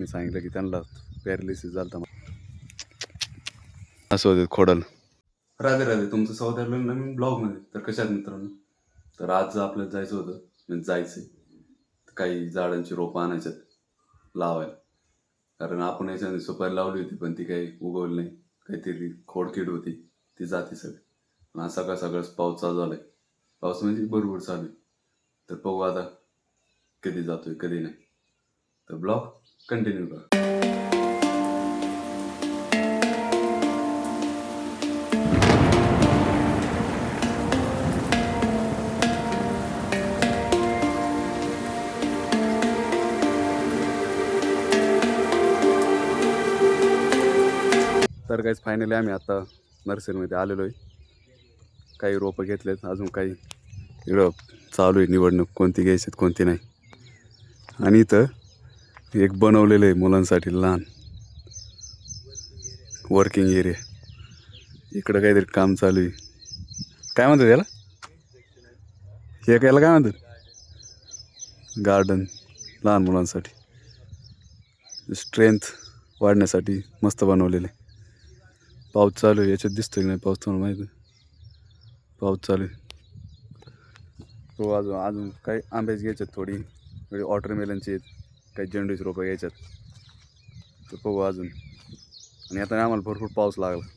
त्यांनी सांगितलं की त्यांना पॅरालिसिस झालं असं होतं खोडल. राधे राधे, तुमचं स्वागत आहे नवीन ब्लॉगमध्ये. तर कशा आहेत मित्रांनो? तर आज आपल्याला जायचं होतं, म्हणजे जायचं काही झाडांची रोपं आणायच्यात लावायला. कारण आपण याच्यामध्ये सुपारी लावली होती पण ती काही उगवली नाही, काहीतरी खोडकीड होती, ती जाती सगळी. पण आज सकाळ सकाळच पाऊस चालू झालाय, पाऊस म्हणजे बरोबर चालू आहे. तर बघू आता कधी जातोय कधी नाही. तर ब्लॉग कंटिन्यू करा. तर काहीच फायनली आम्ही आता नर्सरीमध्ये आलेलो आहे. काही रोपं घेतलेत, अजून काही इकडं चालू आहे निवडणूक, कोणती घ्यायची कोणती नाही. आणि इथं एक बनवलेलं आहे मुलांसाठी लहान वर्किंग एरिया. इकडं काहीतरी काम चालू आहे. काय म्हणतात याला? हे याला काय म्हणतात? गार्डन लहान मुलांसाठी, स्ट्रेंथ वाढण्यासाठी मस्त बनवलेले. पाऊस चालू आहे, याच्यात दिसतोय की नाही पाऊस तुम्हाला माहिती? पाऊस चालू आहे. तो अजून काही आंब्याची घ्यायच्यात, थोडी वॉटरमेलनची आहेत, काही झेंडूची रोपं घ्यायच्यात. तर बघू अजून. आणि आता आम्हाला भरपूर पाऊस लागला,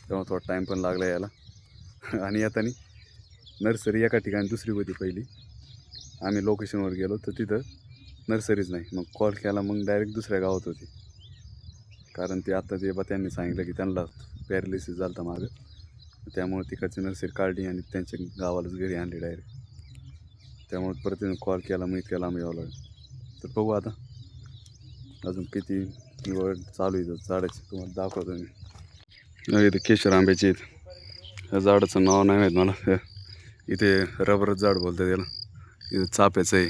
तेव्हा थोडा टाईम पण लागला यायला. आणि आता नर्सरी एका ठिकाणी दुसरी होती पहिली. आम्ही लोकेशनवर गेलो तर तिथं नर्सरीच नाही. मग कॉल केला, मग डायरेक्ट दुसऱ्या गावात होती. कारण ते आता त्यांनी सांगितलं की त्यांना पॅरालिसिस झालं होतं मागं, त्यामुळे तिकडची नर्सरी काढली आणि त्यांच्या गावालाच घरी आणली डायरेक्ट. त्यामुळे परत कॉल केला, मग इतक्या लांब यावं लागलं. तर बघू आता अजून किती निवड चालू आहे झाडाची, तुम्हाला दाखवतो मी. इथे केशर आंब्याची आहेत. या झाडाचं नाव नाही माहीत मला. इथे रबरच झाड बोलतात त्याला. इथं चाफ्याचं आहे.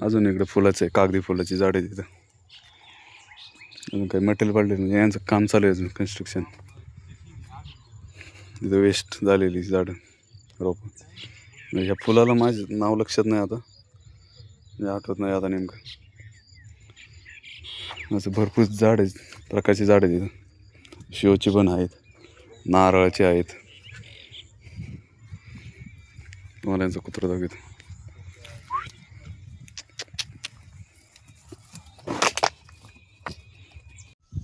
अजून इकडे फुलाचं आहे, कागदी फुलाची झाड आहे तिथं. अजून काही मटेरियल पडले नाही, यांचं काम चालू आहे अजून, कन्स्ट्रक्शन. तिथं वेस्ट झालेली झाडं रोपं. ह्या फुलाला माझं नाव लक्षात नाही आता, म्हणजे आठवत नाही आता नेमकं. असं भरपूर झाड आहेत, प्रकारची झाडं आहेत तिथं. शोची पण आहेत, नारळाची आहेत. तुम्हाला यांचा कुत्रा दाखवतो.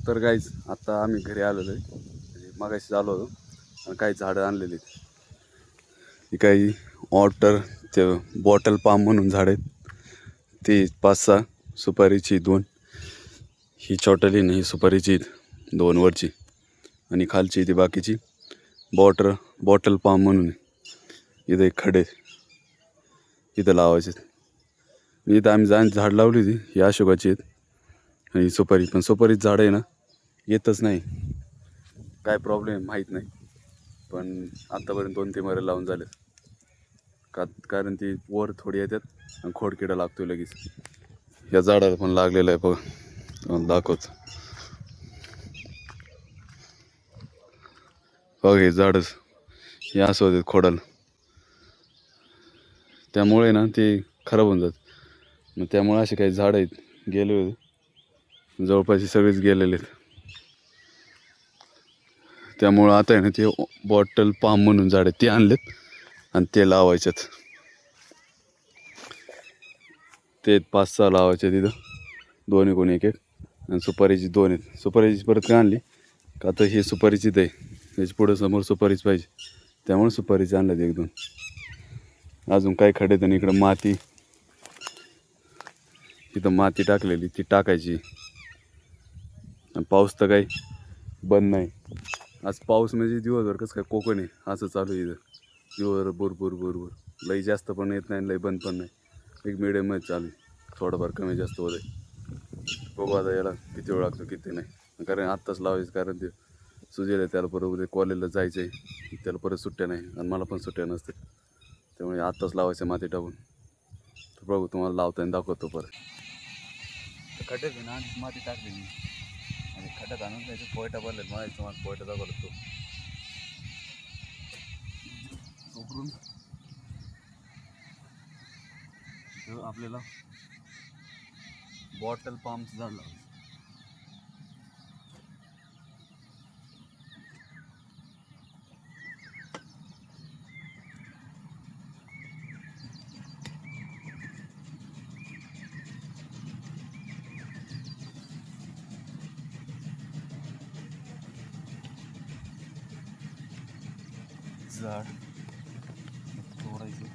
तर गाईज आता आम्ही घरी आलेलो आहे, म्हणजे मगाशी आलो होतो आणि काही झाडं आणलेली आहेत. ही काही वॉटर ते बॉटल पाम म्हणून झाड आहेत. ती 5-6, सुपारीची 2. ही छोटली नाही, ही सुपारीची 2 वरची, आणि खालची ती बाकीची बॉटल पाम म्हणून. इथं एक खडे इथं लावायचे. इथं आम्ही झाड लावली होती, ही अशोकाची आहेत. आणि सुपारी पण, सुपारीच झाड आहे ना, येतच नाही. काय प्रॉब्लेम आहे माहीत नाही, पण आत्तापर्यंत 2-3 मरे लावून झाले. कारण ती वर थोडी येतात आणि खोडकिडा लागतो लगेच. या झाडाला पण लागलेलं आहे बघा, दाखवत बघ. हे झाडच हे असं होते खोडाला, त्यामुळे ना ते खराब होऊन जात. मग त्यामुळे असे काही झाड आहेत गेले होते, जवळपास सगळेच गेलेले आहेत. त्यामुळं आता आहे ना ते बॉटल पाम म्हणून झाड ते आणलेत आणि ते लावायच्यात. ते 5-6 लावायचे तिथं, 2 कोणी 1-1. आणि सुपारीची 2 आहेत. सुपारीची परत काय आणली का, आता ही सुपारीचीच आहे, याची पुढं समोर सुपारीच पाहिजे, त्यामुळे सुपारीची आणल्यात 1-2. अजून काय खडे तर इकडं माती, तिथं माती टाकलेली ती टाकायची. आणि पाऊस तर काही बंद नाही. आज पाऊस म्हणजे दिवसभर कसं काय कोकण आहे असं चालू आहे इथं. दिवसभर बुरबुर. लई जास्त पण येत नाही, लई बंद पण नाही, एक मिडियममध्ये चालू आहे. थोडंफार कमी जास्त होत आहे. बघू आता याला किती वेळ लागतो किती नाही, कारण आत्ताच लावायचं. कारण ते सुजेल आहे, त्याला परत उद्या कॉलेजला जायचं आहे, त्याला परत सुट्ट्या नाही आणि मला पण सुट्ट्या नसते. त्यामुळे आत्ताच लावायचं माती टाकून. तर बघू तुम्हाला लावताना दाखवतो परत. खड्ड्यात ना माती टाकलेली आणि खड्ड्यात आणून त्याचे पोयटा भरले. मला तुम्हाला पोयटा दाखवला तो उकरून आपल्याला बॉटल पामचं झाड लावायचं. झाड तोडायचं.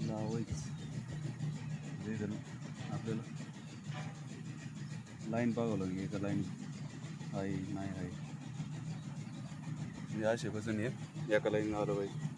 लावायचं आपल्याला लाईन बघावं लागेल. एका लाईन आहे नाही आहे म्हणजे असे बसून एका लाईन आलं पाहिजे.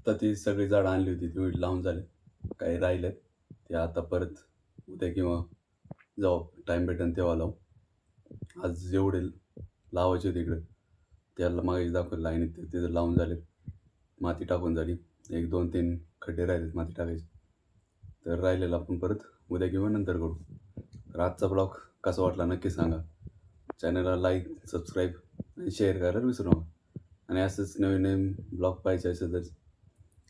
आता ती सगळी झाडं आणली होती ती लावून झाले. काही राहिलेत ते आता परत उद्या किंवा जेव्हा टाईम भेटेल तेव्हा लावू. आज जेवढे लावायचे होते इकडे त्याला मागे दाखवलं लाईनीत ते तिथं लावून झाले. माती टाकून झाली. 1 2 3 खड्डे राहिलेत माती टाकायचे. तर राहिलेलं आपण परत उद्या किंवा नंतर करू. तर आजचा ब्लॉग कसा वाटला नक्की सांगा. चॅनलला लाईक सबस्क्राईब आणि शेअर करायला विसरू नका. आणि असंच नवीन नवीन ब्लॉग पाहिजे असेल तर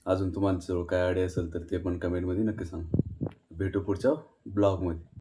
अजून तुम्हाला जवळ काय आयडिया असेल तर ते पण कमेंटमध्ये नक्की सांगा. भेटू पुढच्या ब्लॉगमध्ये.